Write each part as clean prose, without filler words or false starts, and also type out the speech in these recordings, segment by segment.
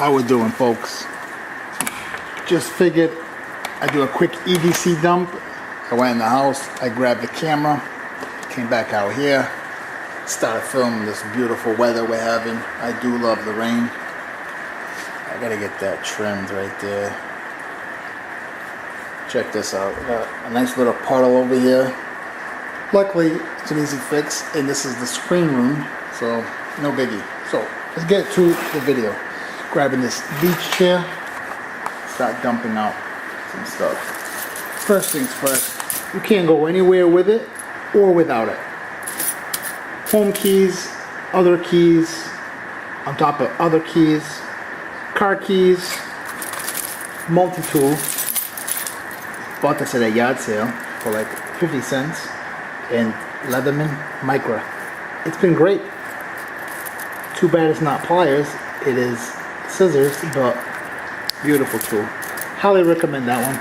How we doing, folks? Just figured I'd do a quick EDC dump. I went in the house, I grabbed the camera, came back out here, started filming this beautiful weather we're having. I do love the rain. I gotta get that trimmed right there. Check this out. We got a nice little puddle over here. Luckily, it's an easy fix, and this is the screen room, so no biggie. So let's get to the video. Grabbing this beach chair, start dumping out some stuff. First things first, you can't go anywhere with it or without it. Home keys, other keys, on top of other keys, car keys, multi-tool. Bought this at a yard sale for like 50 cents, and Leatherman Micra. It's been great. Too bad it's not pliers, it is scissors, but beautiful tool. Highly recommend that one.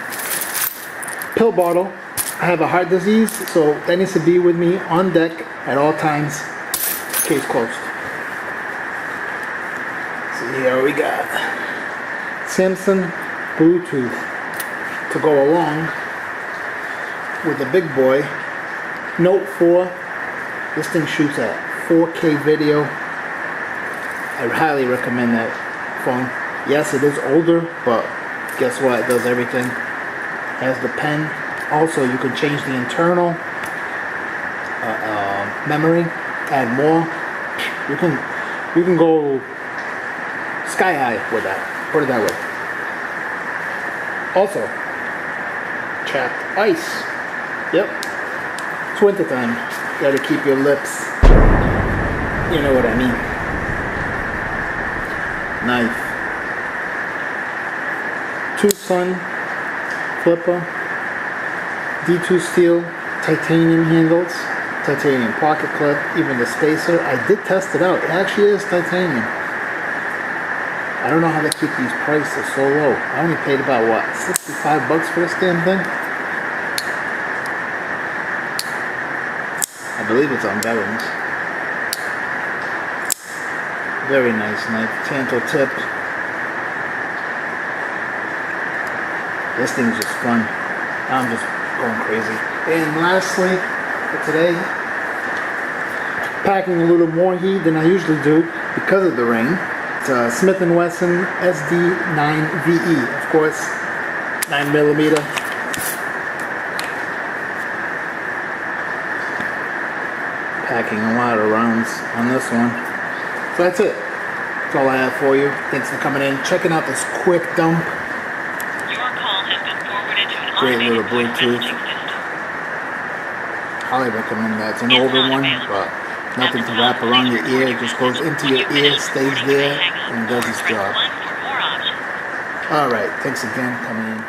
Pill bottle. I have a heart disease, so that needs to be with me on deck at all times. Case closed. So here we got Samsung Bluetooth to go along with the big boy Note 4. This thing shoots at 4K video. I highly recommend that phone. Yes, it is older, but guess what? It does everything. Has the pen. Also, you can change the internal memory, add more. You can go sky high with that. Put it that way. Also, chapped ice. Yep. It's winter time. You gotta keep your lips. You know what I mean. Knife. Sun flipper. D2 steel. Titanium handles. Titanium pocket clip. Even the spacer. I did test it out. It actually is titanium. I don't know how they keep these prices so low. I only paid about what, 65 bucks for this damn thing? I believe it's on Veterans. Very nice knife. Tanto tip. This thing's just fun. I'm just going crazy. And lastly, for today, packing a little more heat than I usually do because of the rain. It's a Smith & Wesson SD9VE, of course, 9mm. Packing a lot of rounds on this one. So that's it. That's all I have for you. Thanks for coming in, checking out this quick dump. Your call has been forwarded to an Great little automated voice Bluetooth. messaging system. Highly recommend that. It's an older one, but nothing to wrap around your ear. It just goes into your ear, stays there, and does its job. Alright, thanks again for coming in.